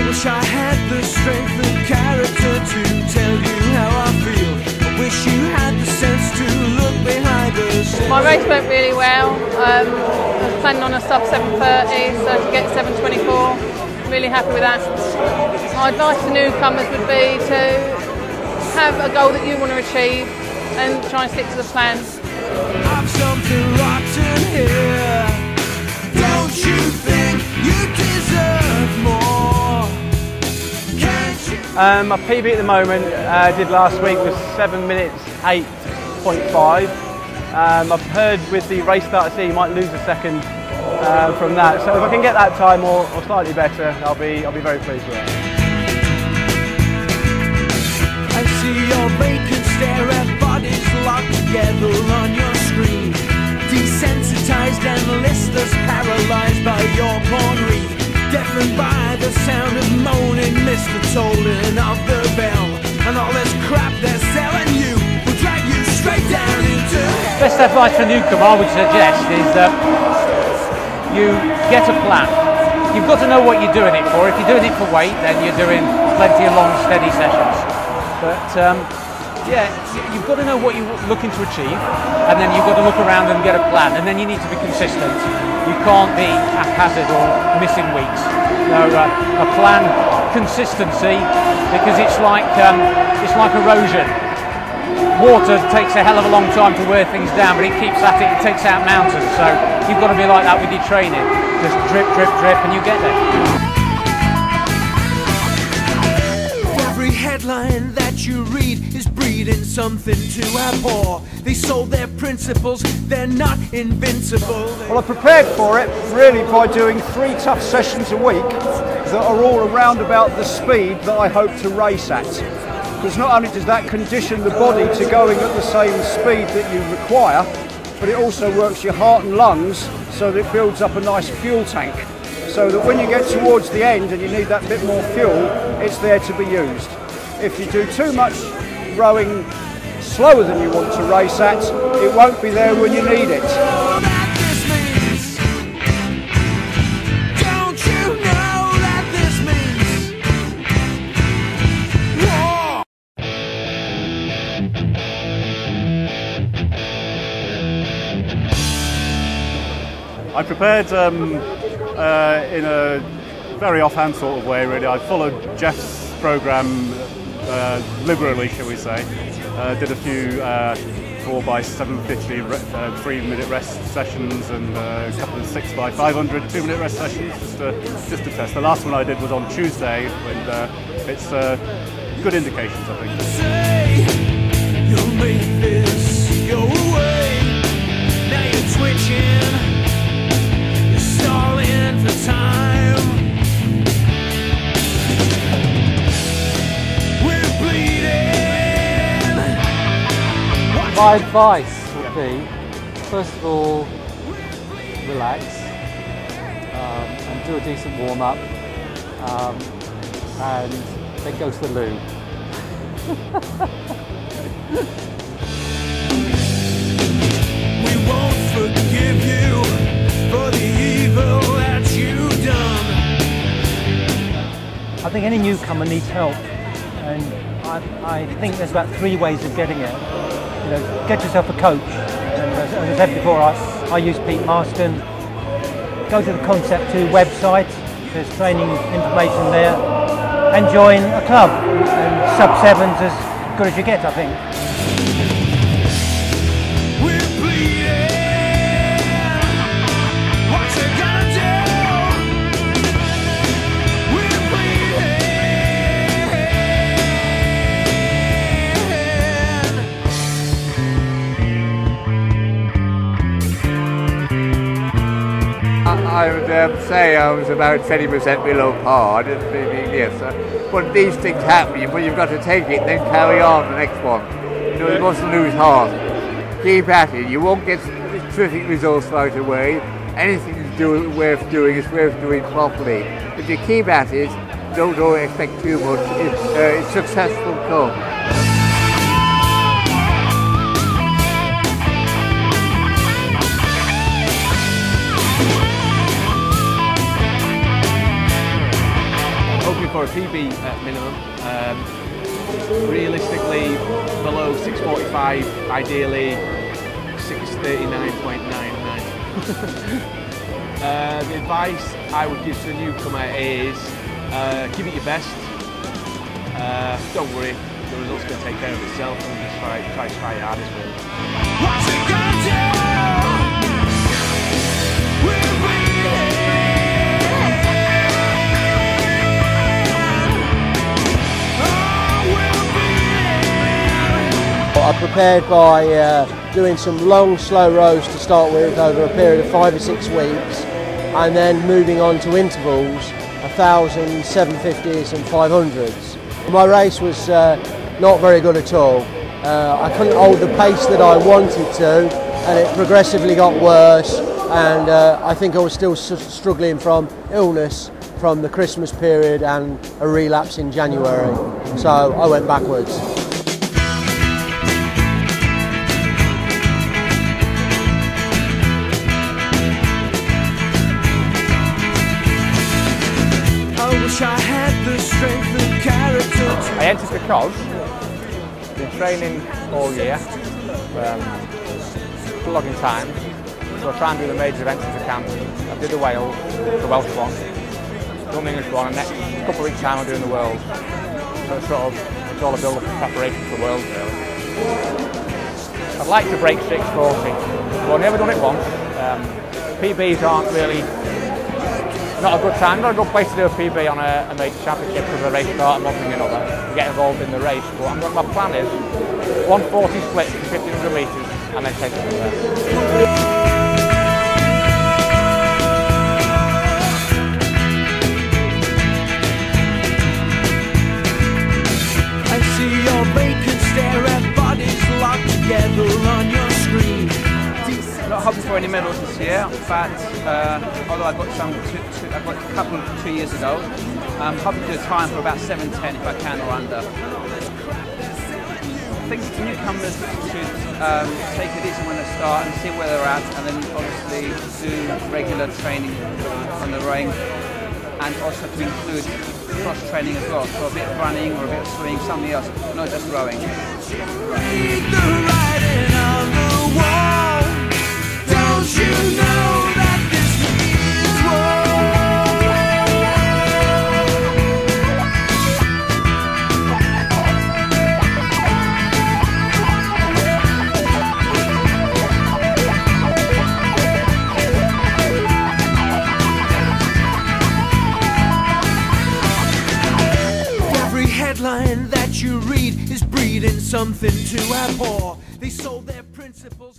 Wish I had the strength of character to tell you how I feel. I wish you had the sense to look behind the scenes. My race went really well. I was planning on a sub 7:30, so to get 7:24, really happy with that. My advice to newcomers would be to have a goal that you want to achieve and try and stick to the plan. I've something rotten here. Don't you think you deserve more? My PB at the moment, did last week, was 7 minutes 8.5. I've heard with the race start you might lose a second from that. So if I can get that time or slightly better, I'll be very pleased with it. I see your vacant stare at bodies locked together on your screen. Desensitized and listless, paralyzed by your porn read. Deafened by the sound of moaning, missed the tolling of the bell. And all this crap they're selling you will drag you straight down into hell. Best advice for a newcomer I would suggest is that you get a plan. You've got to know what you're doing it for. If you're doing it for weight, then you're doing plenty of long, steady sessions. But yeah, you've got to know what you're looking to achieve, and then you've got to look around and get a plan, and then you need to be consistent. You can't be haphazard or missing weeks. No, a plan, consistency, because it's like erosion. Water takes a hell of a long time to wear things down, but it keeps at it, it takes out mountains. So you've got to be like that with your training. Just drip, drip, drip, and you get there. Every headline that you read is breeding something to abhor. They sold their principles, they're not invincible. Well, I prepared for it really by doing 3 tough sessions a week that are all around about the speed that I hope to race at. Because not only does that condition the body to going at the same speed that you require, but it also works your heart and lungs so that it builds up a nice fuel tank. So that when you get towards the end and you need that bit more fuel, it's there to be used. If you do too much rowing slower than you want to race at, it won't be there when you need it. I prepared in a very offhand sort of way, really. I followed Jeff's programme liberally, shall we say. Did a few 4x750 3-minute rest sessions and a couple of 6x500 2-minute rest sessions, just to test. The last one I did was on Tuesday, and it's good indications, I think. You'll make this your way. Now you're twitching, you're stalling for time. We're bleeding. My advice would be, first of all, relax and do a decent warm-up, and then go to the loo. We won't forgive you for the evil that you've done. I think any newcomer needs help, and I think there's about 3 ways of getting it. You know, get yourself a coach, and as I said before, I use Pete Marston. Go to the Concept 2 website, there's training information there, and join a club. And sub-7's as good as you get, I think. We're bleeding. What you gonna do? We're I would say I was about 20% below par, yes. But these things happen, but you've got to take it and then carry on the next one. You know, you mustn't lose heart. Keep at it. You won't get terrific results right away. Anything worth doing is worth doing properly. If you keep at it, don't expect too much. It's successful come. Hoping for a PB at minimum. Realistically, below 6:45, ideally 6:39.99. The advice I would give to a newcomer is give it your best. Don't worry, the result's going to take care of itself, and just try your hardest with it. What's it gonna do? I prepared by doing some long, slow rows to start with over a period of 5 or 6 weeks, and then moving on to intervals, 1,000, 750s and 500s. My race was not very good at all. I couldn't hold the pace that I wanted to, and it progressively got worse, and I think I was still struggling from illness from the Christmas period and a relapse in January, so I went backwards. I had the strength of character. I entered because been training all year, logging time, so I try and do the major events as I can. I did the Wales, the Welsh one, done the English one, and next couple of weeks' time I'm doing the World. So it's all a build-up preparation for the World, really. I'd like to break 6:40. I've never done it once. PBs aren't really. Not a good time, not a good place to do a PB on a major championship because the race start and one thing or another. You get involved in the race, but my plan is 140 split to 1,500 metres and then take it from there. I see your vacant stare at bodies locked together on your screen. Not hoping for any medals this year, but although I got a couple 2 years ago, I'm hoping to do a time for about 7:10 if I can or under. I think newcomers should take it easy when they start and see where they're at, and then obviously do regular training on the ring, and also to include cross training as well, so a bit of running or a bit of swimming, something else, not just rowing. You know that this means every headline that you read is breeding something to abhor. They sold their principles.